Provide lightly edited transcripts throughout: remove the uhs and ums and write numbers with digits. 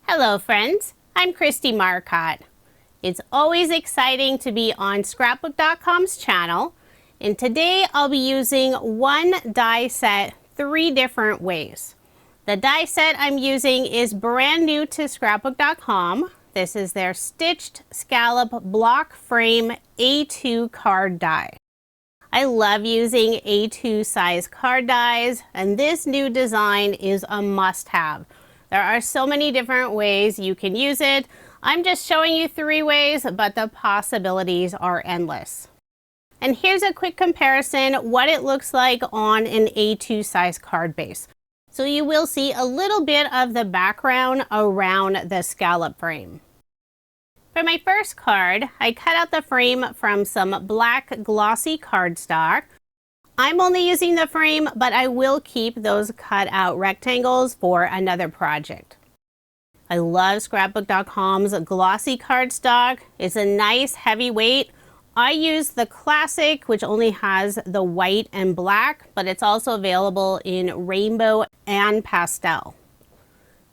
Hello friends, I'm Kristie Marcotte. It's always exciting to be on Scrapbook.com's channel, and today I'll be using one die set 3 different ways. The die set I'm using is brand new to Scrapbook.com. This is their stitched scallop block frame A2 card die. I love using A2 size card dies, and this new design is a must-have. There are so many different ways you can use it. I'm just showing you 3 ways, but the possibilities are endless. And here's a quick comparison what it looks like on an A2 size card base. So you will see a little bit of the background around the scallop frame. For my first card, I cut out the frame from some black glossy cardstock. I'm only using the frame, but I will keep those cut out rectangles for another project. I love Scrapbook.com's glossy cardstock. It's a nice heavy weight. I use the classic, which only has the white and black, but it's also available in rainbow and pastel.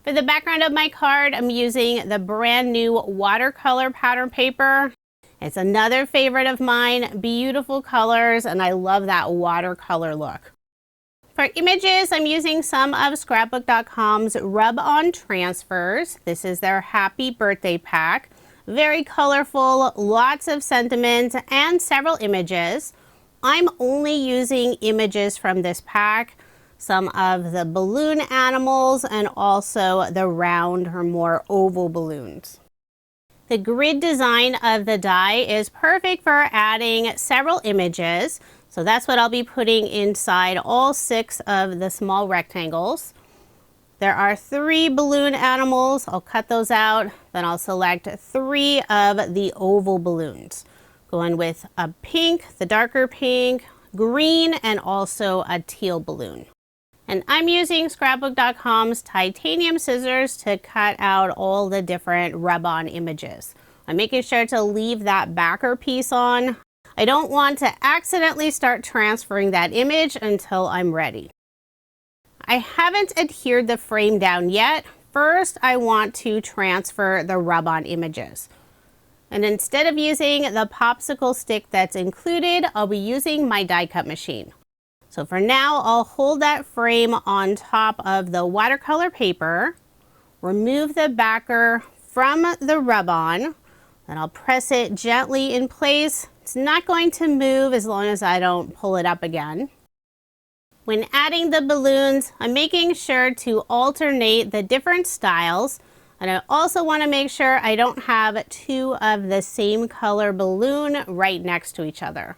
For the background of my card, I'm using the brand new watercolor pattern paper. It's another favorite of mine, beautiful colors, and I love that watercolor look. For images, I'm using some of Scrapbook.com's rub-on transfers. This is their happy birthday pack. Very colorful, lots of sentiment, and several images. I'm only using images from this pack, some of the balloon animals and also the round or more oval balloons. The grid design of the die is perfect for adding several images. So that's what I'll be putting inside all 6 of the small rectangles. There are 3 balloon animals. I'll cut those out. Then I'll select 3 of the oval balloons. Going with a pink, the darker pink, green, and also a teal balloon. And I'm using Scrapbook.com's titanium scissors to cut out all the different rub-on images. I'm making sure to leave that backer piece on. I don't want to accidentally start transferring that image until I'm ready. I haven't adhered the frame down yet. First, I want to transfer the rub-on images. And instead of using the popsicle stick that's included, I'll be using my die cut machine. So for now, I'll hold that frame on top of the watercolor paper, remove the backer from the rub-on, then I'll press it gently in place. It's not going to move as long as I don't pull it up again. When adding the balloons, I'm making sure to alternate the different styles. And I also want to make sure I don't have 2 of the same color balloon right next to each other.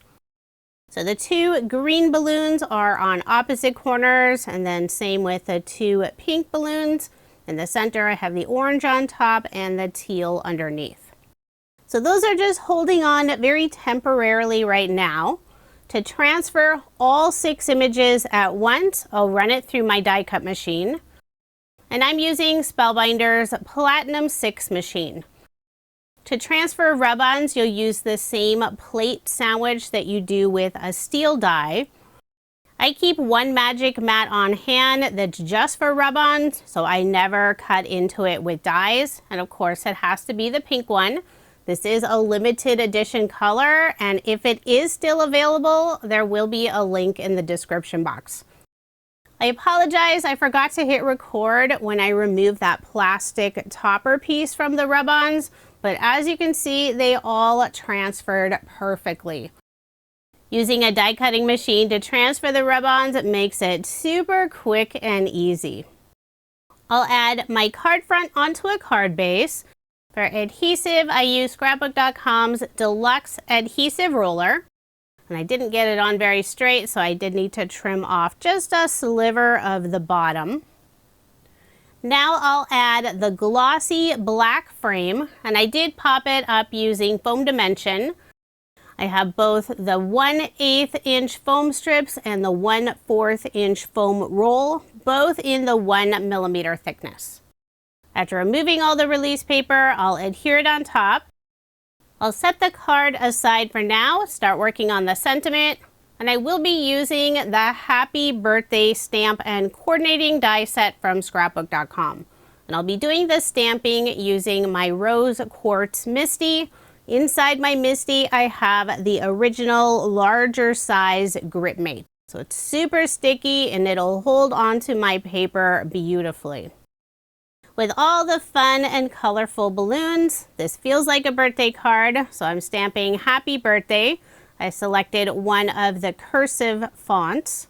So the 2 green balloons are on opposite corners, and then same with the 2 pink balloons. In the center, I have the orange on top and the teal underneath. So those are just holding on very temporarily right now. To transfer all 6 images at once, I'll run it through my die cut machine. And I'm using Spellbinder's Platinum 6 machine. To transfer rub-ons, you'll use the same plate sandwich that you do with a steel die. I keep one magic mat on hand that's just for rub-ons, so I never cut into it with dies. And of course, it has to be the pink one. This is a limited edition color, and if it is still available, there will be a link in the description box. I apologize, I forgot to hit record when I removed that plastic topper piece from the rub-ons, but as you can see, they all transferred perfectly. Using a die cutting machine to transfer the rub-ons makes it super quick and easy. I'll add my card front onto a card base. For adhesive, I use Scrapbook.com's Deluxe Adhesive Roller. And I didn't get it on very straight, so I did need to trim off just a sliver of the bottom. Now I'll add the glossy black frame, and I did pop it up using foam dimension. I have both the 1/8 inch foam strips and the 1/4 inch foam roll, both in the 1 millimeter thickness. After removing all the release paper, I'll adhere it on top. I'll set the card aside for now, start working on the sentiment, and I will be using the Happy Birthday stamp and coordinating die set from Scrapbook.com. And I'll be doing the stamping using my Rose Quartz Misty. Inside my Misty, I have the original larger size Grip Mate. So it's super sticky and it'll hold onto my paper beautifully. With all the fun and colorful balloons, this feels like a birthday card, so I'm stamping Happy Birthday. I selected one of the cursive fonts.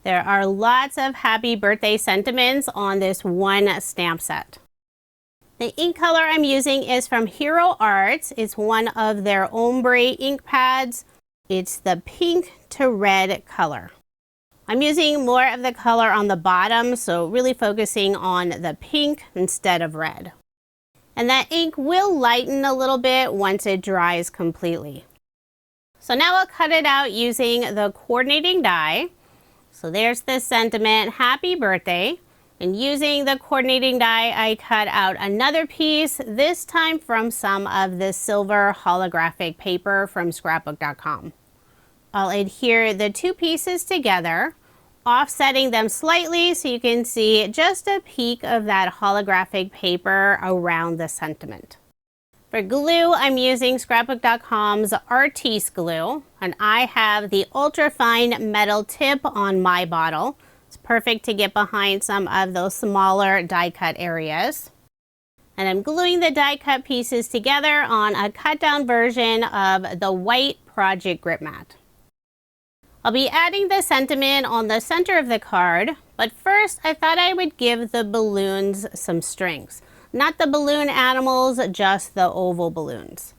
There are lots of happy birthday sentiments on this one stamp set. The ink color I'm using is from Hero Arts. It's one of their ombre ink pads. It's the pink to red color. I'm using more of the color on the bottom, so really focusing on the pink instead of red. And that ink will lighten a little bit once it dries completely. So now I'll cut it out using the coordinating die. So there's the sentiment, Happy Birthday. And using the coordinating die, I cut out another piece, this time from some of the silver holographic paper from Scrapbook.com. I'll adhere the two pieces together, offsetting them slightly so you can see just a peek of that holographic paper around the sentiment. For glue, I'm using Scrapbook.com's Artiste glue, and I have the ultra fine metal tip on my bottle. It's perfect to get behind some of those smaller die cut areas. And I'm gluing the die cut pieces together on a cut down version of the white project grip mat. I'll be adding the sentiment on the center of the card, but first I thought I would give the balloons some strings. Not the balloon animals, just the oval balloons.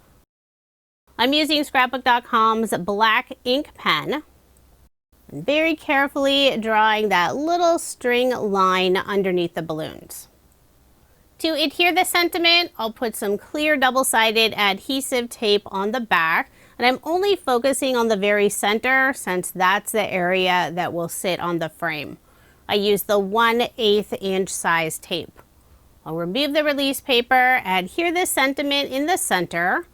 I'm using Scrapbook.com's black ink pen. And very carefully drawing that little string line underneath the balloons. To adhere the sentiment, I'll put some clear double-sided adhesive tape on the back, and I'm only focusing on the very center since that's the area that will sit on the frame. I use the 1/8 inch size tape. I'll remove the release paper, adhere the sentiment in the center.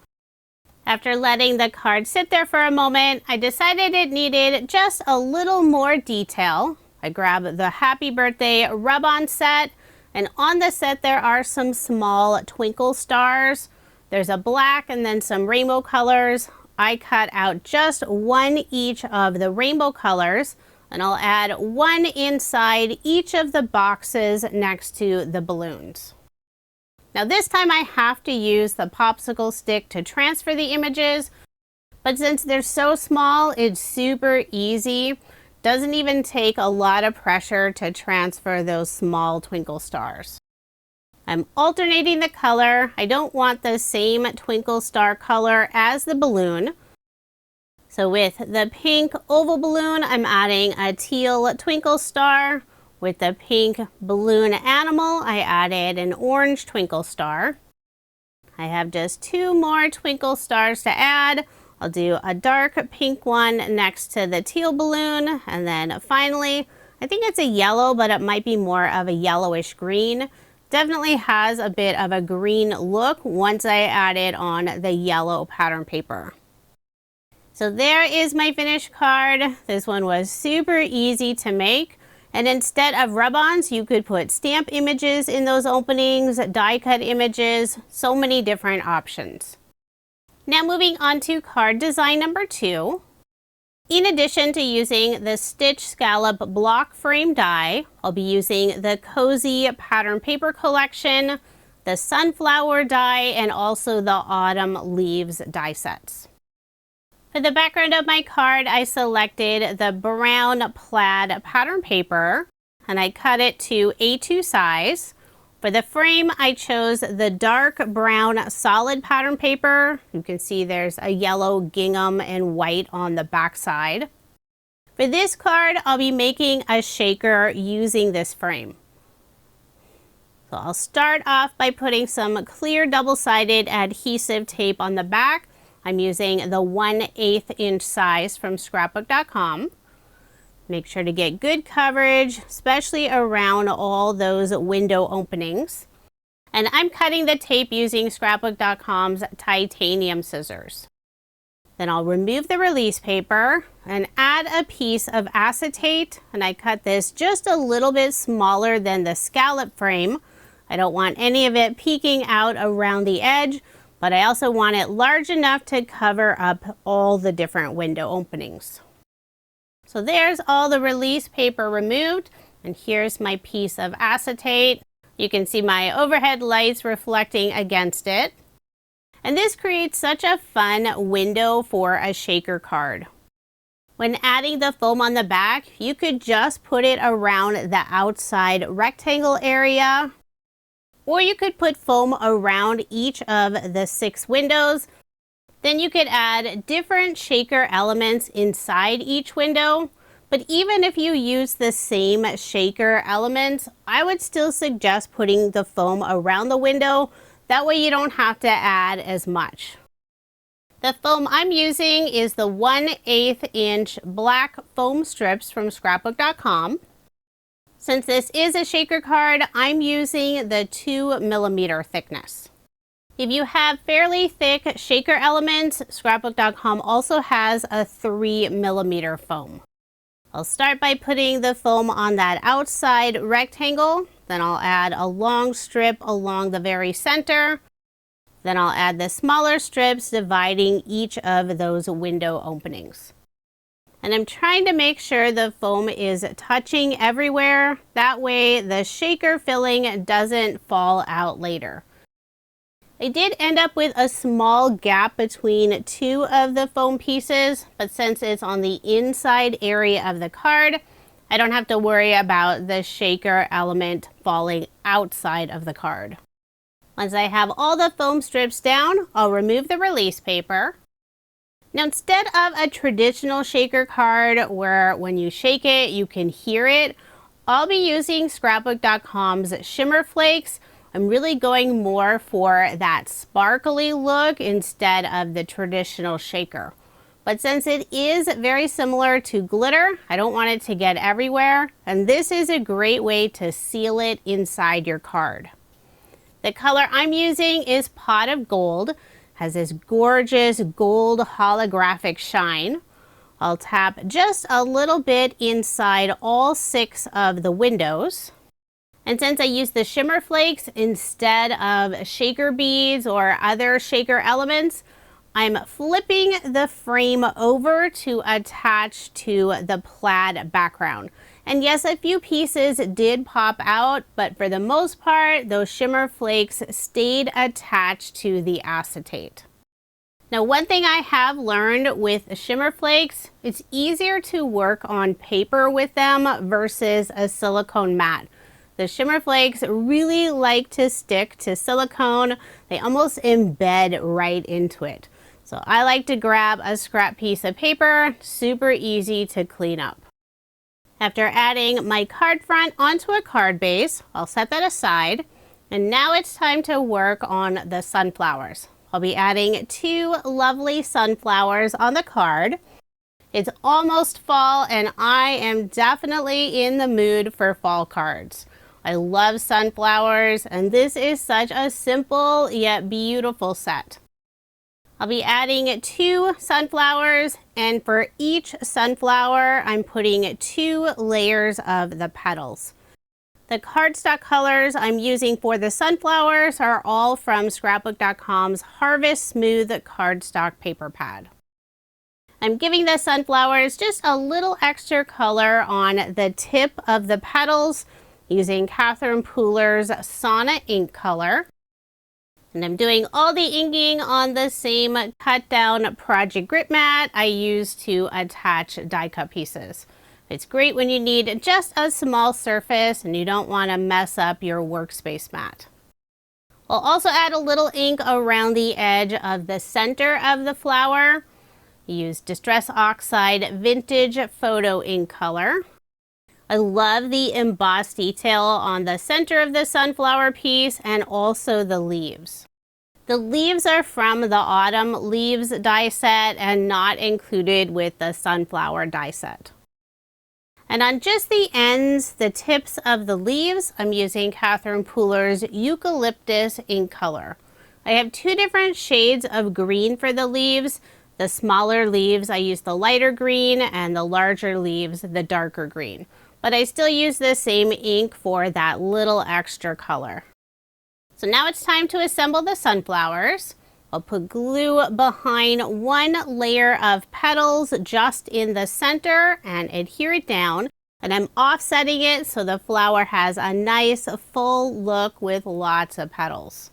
After letting the card sit there for a moment, I decided it needed just a little more detail. I grabbed the Happy Birthday rub-on set, and on the set there are some small twinkle stars. There's a black and then some rainbow colors. I cut out just one each of the rainbow colors, and I'll add one inside each of the boxes next to the balloons. Now this time I have to use the popsicle stick to transfer the images, but since they're so small, it's super easy. Doesn't even take a lot of pressure to transfer those small twinkle stars. I'm alternating the color. I don't want the same twinkle star color as the balloon. So with the pink oval balloon, I'm adding a teal twinkle star. With the pink balloon animal, I added an orange twinkle star. I have just two more twinkle stars to add. I'll do a dark pink one next to the teal balloon, and then finally, I think it's a yellow, but it might be more of a yellowish green. Definitely has a bit of a green look once I added on the yellow pattern paper. So there is my finished card. This one was super easy to make. And instead of rub-ons, you could put stamp images in those openings, die cut images, so many different options. Now moving on to card design number 2. In addition to using the Stitch Scallop block frame die, I'll be using the Cozy pattern paper collection, the sunflower die, and also the autumn leaves die sets. For the background of my card, I selected the brown plaid pattern paper, and I cut it to A2 size. For the frame, I chose the dark brown solid pattern paper. You can see there's a yellow gingham and white on the back side. For this card, I'll be making a shaker using this frame. So I'll start off by putting some clear double-sided adhesive tape on the back. I'm using the 1/8 inch size from Scrapbook.com. Make sure to get good coverage, especially around all those window openings. And I'm cutting the tape using Scrapbook.com's titanium scissors. Then I'll remove the release paper and add a piece of acetate. And I cut this just a little bit smaller than the scallop frame. I don't want any of it peeking out around the edge, but I also want it large enough to cover up all the different window openings. So there's all the release paper removed, and here's my piece of acetate. You can see my overhead lights reflecting against it. And this creates such a fun window for a shaker card. When adding the foam on the back, you could just put it around the outside rectangle area, or you could put foam around each of the 6 windows. Then you could add different shaker elements inside each window. But even if you use the same shaker elements, I would still suggest putting the foam around the window. That way you don't have to add as much. The foam I'm using is the 1/8 inch black foam strips from Scrapbook.com. Since this is a shaker card, I'm using the 2mm thickness. If you have fairly thick shaker elements, Scrapbook.com also has a 3mm foam. I'll start by putting the foam on that outside rectangle, then I'll add a long strip along the very center. Then I'll add the smaller strips dividing each of those window openings. And I'm trying to make sure the foam is touching everywhere. That way the shaker filling doesn't fall out later. I did end up with a small gap between 2 of the foam pieces, but since it's on the inside area of the card, I don't have to worry about the shaker element falling outside of the card. Once I have all the foam strips down, I'll remove the release paper. Now, instead of a traditional shaker card where when you shake it, you can hear it, I'll be using Scrapbook.com's Shimmer Flakes. I'm really going more for that sparkly look instead of the traditional shaker. But since it is very similar to glitter, I don't want it to get everywhere, and this is a great way to seal it inside your card. The color I'm using is Pot of Gold. Has this gorgeous gold holographic shine. I'll tap just a little bit inside all 6 of the windows. And since I use the shimmer flakes instead of shaker beads or other shaker elements, I'm flipping the frame over to attach to the plaid background. And yes, a few pieces did pop out, but for the most part, those shimmer flakes stayed attached to the acetate. Now, one thing I have learned with shimmer flakes, it's easier to work on paper with them versus a silicone mat. The shimmer flakes really like to stick to silicone. They almost embed right into it. So I like to grab a scrap piece of paper, super easy to clean up. After adding my card front onto a card base, I'll set that aside. And now it's time to work on the sunflowers. I'll be adding 2 lovely sunflowers on the card. It's almost fall and I am definitely in the mood for fall cards. I love sunflowers and this is such a simple yet beautiful set. I'll be adding 2 sunflowers, and for each sunflower, I'm putting 2 layers of the petals. The cardstock colors I'm using for the sunflowers are all from Scrapbook.com's Harvest Smooth cardstock paper pad. I'm giving the sunflowers just a little extra color on the tip of the petals using Catherine Pooler's Sauna ink color. And I'm doing all the inking on the same cut down project grip mat I use to attach die cut pieces. It's great when you need just a small surface and you don't want to mess up your workspace mat. I'll also add a little ink around the edge of the center of the flower. Use Distress Oxide Vintage Photo ink color. I love the embossed detail on the center of the sunflower piece and also the leaves. The leaves are from the Autumn Leaves die set and not included with the sunflower die set. And on just the ends, the tips of the leaves, I'm using Catherine Pooler's Eucalyptus ink color. I have 2 different shades of green for the leaves. The smaller leaves, I use the lighter green, and the larger leaves, the darker green. But I still use the same ink for that little extra color. So now it's time to assemble the sunflowers. I'll put glue behind one layer of petals just in the center and adhere it down. And I'm offsetting it so the flower has a nice full look with lots of petals.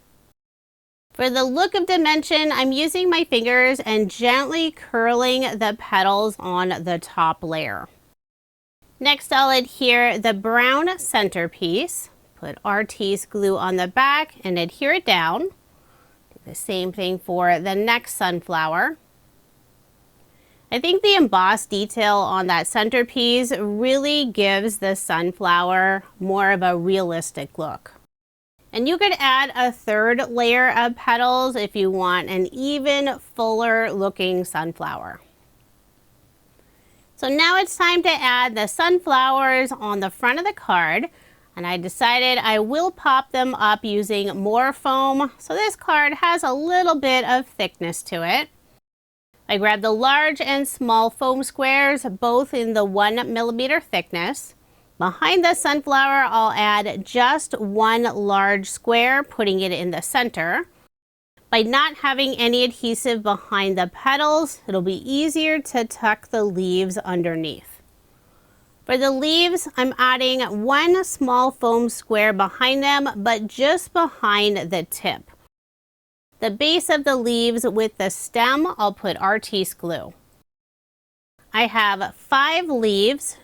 For the look of dimension, I'm using my fingers and gently curling the petals on the top layer. Next, I'll adhere the brown centerpiece, put Artiste glue on the back and adhere it down. Do the same thing for the next sunflower. I think the embossed detail on that centerpiece really gives the sunflower more of a realistic look. And you could add a third layer of petals if you want an even fuller looking sunflower. So now it's time to add the sunflowers on the front of the card. And I decided I will pop them up using more foam. So this card has a little bit of thickness to it. I grabbed the large and small foam squares, both in the 1mm thickness. Behind the sunflower, I'll add just one large square, putting it in the center. By not having any adhesive behind the petals, it'll be easier to tuck the leaves underneath. For the leaves, I'm adding one small foam square behind them, but just behind the tip. The base of the leaves with the stem, I'll put Artiste glue. I have 5 leaves.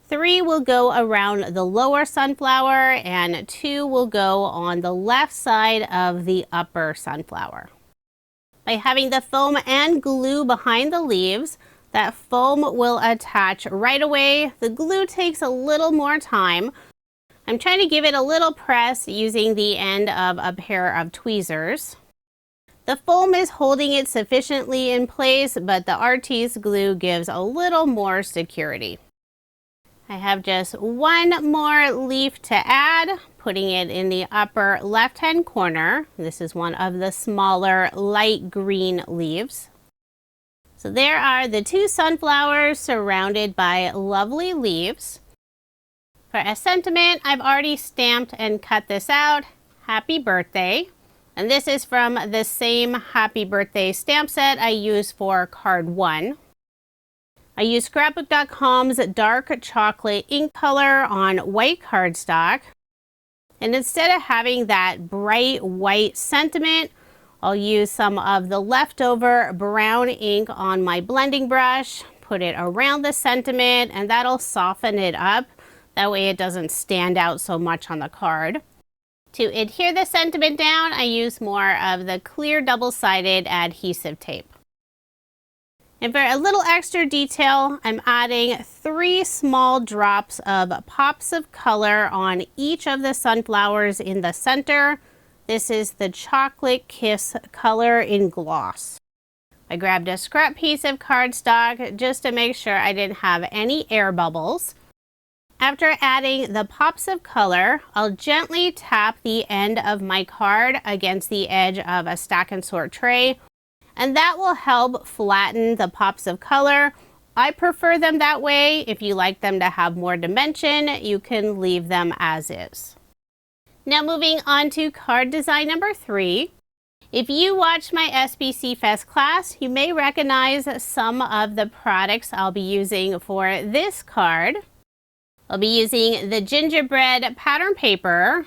3 will go around the lower sunflower and 2 will go on the left side of the upper sunflower. By having the foam and glue behind the leaves, that foam will attach right away. The glue takes a little more time. I'm trying to give it a little press using the end of a pair of tweezers. The foam is holding it sufficiently in place, but the Artiste glue gives a little more security. I have just one more leaf to add, putting it in the upper left-hand corner. This is one of the smaller light green leaves. So there are the 2 sunflowers surrounded by lovely leaves. For a sentiment, I've already stamped and cut this out. Happy birthday. And this is from the same Happy Birthday stamp set I used for card 1. I used Scrapbook.com's dark chocolate ink color on white cardstock. And instead of having that bright white sentiment, I'll use some of the leftover brown ink on my blending brush, put it around the sentiment, and that'll soften it up. That way it doesn't stand out so much on the card. To adhere the sentiment down, I use more of the clear double-sided adhesive tape. And for a little extra detail, I'm adding 3 small drops of pops of color on each of the sunflowers in the center. This is the Chocolate Kiss color in gloss. I grabbed a scrap piece of cardstock just to make sure I didn't have any air bubbles. After adding the pops of color, I'll gently tap the end of my card against the edge of a stack and sort tray. And that will help flatten the pops of color. I prefer them that way. If you like them to have more dimension, you can leave them as is. Now moving on to card design number 3. If you watched my SBC Fest class, you may recognize some of the products I'll be using for this card. I'll be using the Gingerbread pattern paper,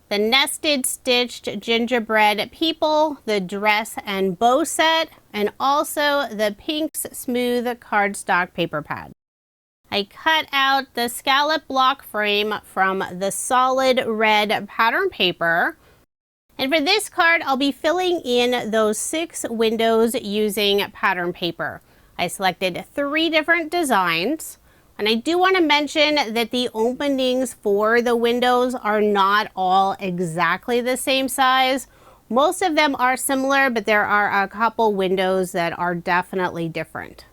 the nested stitched gingerbread people, the dress and bow set, and also the Pinks Smooth cardstock paper pad. I cut out the scallop block frame from the solid red pattern paper. And for this card, I'll be filling in those 6 windows using pattern paper. I selected 3 different designs. And I do want to mention that the openings for the windows are not all exactly the same size. Most of them are similar, but there are a couple windows that are definitely different.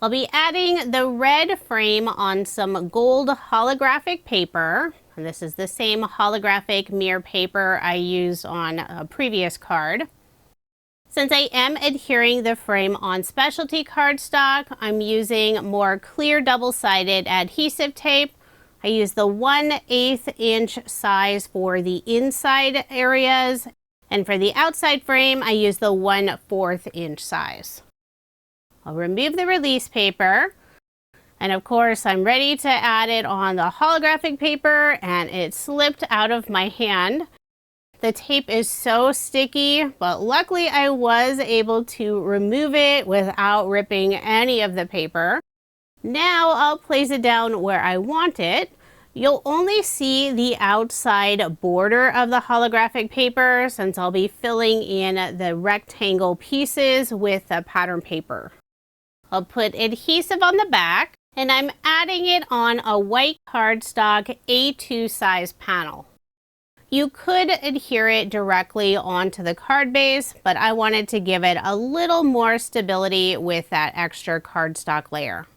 I'll be adding the red frame on some gold holographic paper. And this is the same holographic mirror paper I used on a previous card. Since I am adhering the frame on specialty cardstock, I'm using more clear double-sided adhesive tape. I use the 1/8 inch size for the inside areas, and for the outside frame, I use the 1/4 inch size. I'll remove the release paper, and of course, I'm ready to add it on the holographic paper, and it slipped out of my hand. The tape is so sticky, but luckily I was able to remove it without ripping any of the paper. Now I'll place it down where I want it. You'll only see the outside border of the holographic paper since I'll be filling in the rectangle pieces with the pattern paper. I'll put adhesive on the back, and I'm adding it on a white cardstock A2 size panel. You could adhere it directly onto the card base, but I wanted to give it a little more stability with that extra cardstock layer.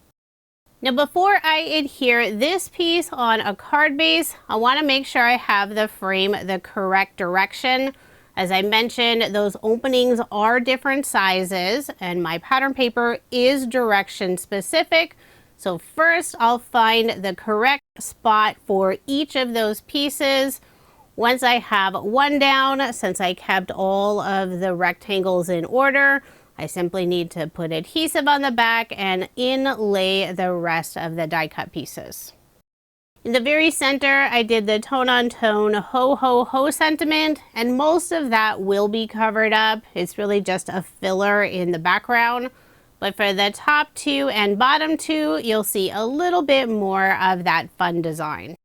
Now before I adhere this piece on a card base, I want to make sure I have the frame the correct direction. As I mentioned, those openings are different sizes and my pattern paper is direction specific. So first I'll find the correct spot for each of those pieces. Once I have one down, since I kept all of the rectangles in order, I simply need to put adhesive on the back and inlay the rest of the die cut pieces. In the very center, I did the tone-on-tone ho ho ho sentiment, and most of that will be covered up. It's really just a filler in the background. But for the top two and bottom two, you'll see a little bit more of that fun design.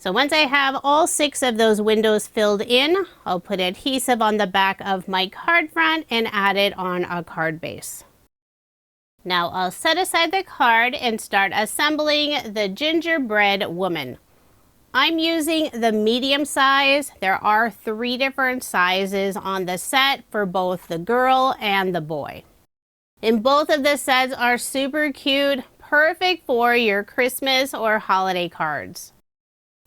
So once I have all 6 of those windows filled in, I'll put adhesive on the back of my card front and add it on a card base. Now I'll set aside the card and start assembling the gingerbread woman. I'm using the medium size. There are 3 different sizes on the set for both the girl and the boy. And both of the sets are super cute, perfect for your Christmas or holiday cards.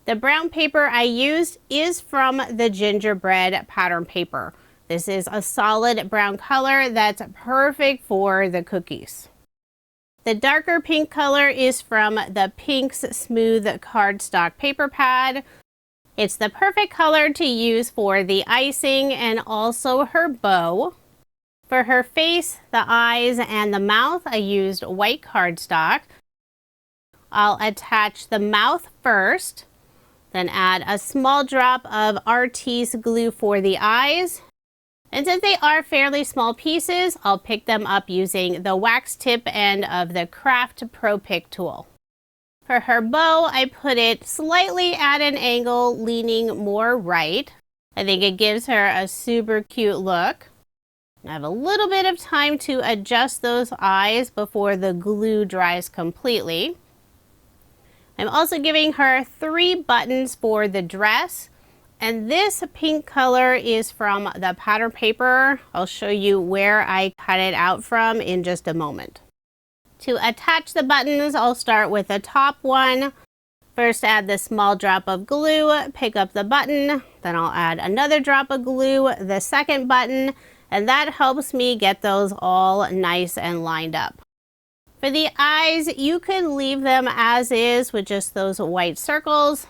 The brown paper I used is from the Gingerbread pattern paper. This is a solid brown color that's perfect for the cookies. The darker pink color is from the Pink's Smooth Cardstock paper pad. It's the perfect color to use for the icing and also her bow. For her face, the eyes, and the mouth, I used white cardstock. I'll attach the mouth first. Then add a small drop of Artiste glue for the eyes. And since they are fairly small pieces, I'll pick them up using the wax tip end of the Craft Pro Pick tool. For her bow, I put it slightly at an angle, leaning more right. I think it gives her a super cute look. I have a little bit of time to adjust those eyes before the glue dries completely. I'm also giving her 3 buttons for the dress, and this pink color is from the pattern paper. I'll show you where I cut it out from in just a moment. To attach the buttons, I'll start with the top one. First add the small drop of glue, pick up the button, then I'll add another drop of glue, the second button, and that helps me get those all nice and lined up. For the eyes, you could leave them as is with just those white circles.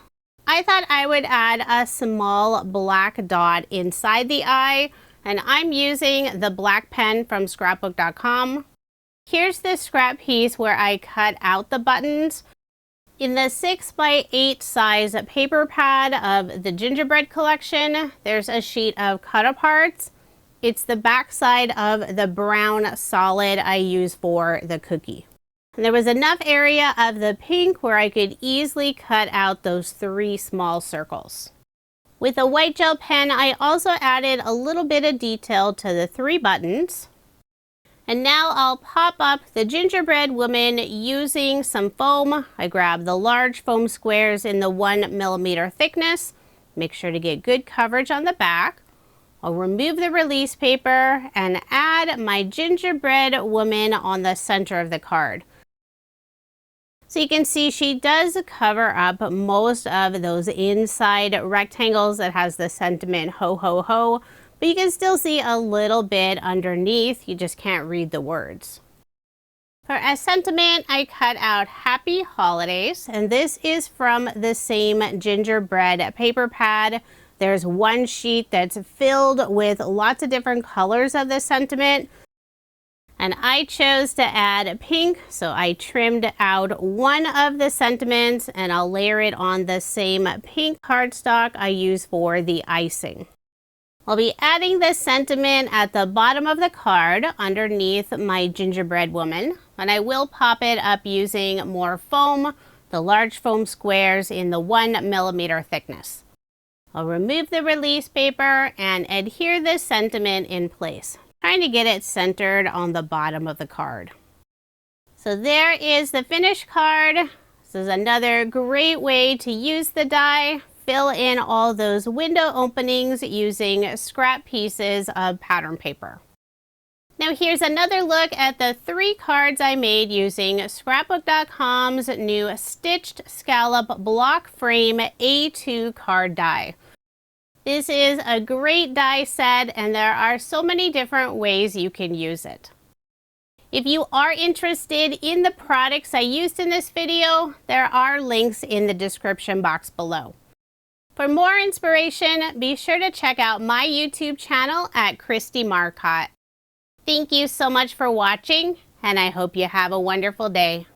I thought I would add a small black dot inside the eye, and I'm using the black pen from Scrapbook.com. Here's the scrap piece where I cut out the buttons. In the 6x8 size paper pad of the Gingerbread collection, there's a sheet of cut-aparts. It's the back side of the brown solid I use for the cookie. And there was enough area of the pink where I could easily cut out those 3 small circles. With a white gel pen, I also added a little bit of detail to the 3 buttons. And now I'll pop up the gingerbread woman using some foam. I grabbed the large foam squares in the 1mm thickness. Make sure to get good coverage on the back. I'll remove the release paper and add my gingerbread woman on the center of the card. So you can see she does cover up most of those inside rectangles that has the sentiment ho ho ho, but you can still see a little bit underneath. You just can't read the words. For a sentiment, I cut out Happy Holidays, and this is from the same Gingerbread paper pad. There's one sheet that's filled with lots of different colors of the sentiment. And I chose to add pink, so I trimmed out one of the sentiments and I'll layer it on the same pink cardstock I use for the icing. I'll be adding this sentiment at the bottom of the card underneath my gingerbread woman, and I will pop it up using more foam, the large foam squares in the 1mm thickness. I'll remove the release paper and adhere this sentiment in place, trying to get it centered on the bottom of the card. So there is the finished card. This is another great way to use the die. Fill in all those window openings using scrap pieces of pattern paper. Now here's another look at the 3 cards I made using Scrapbook.com's new stitched scallop block frame A2 card die. This is a great die set and there are so many different ways you can use it. If you are interested in the products I used in this video, there are links in the description box below. For more inspiration, be sure to check out my YouTube channel at Kristie Marcotte. Thank you so much for watching, and I hope you have a wonderful day.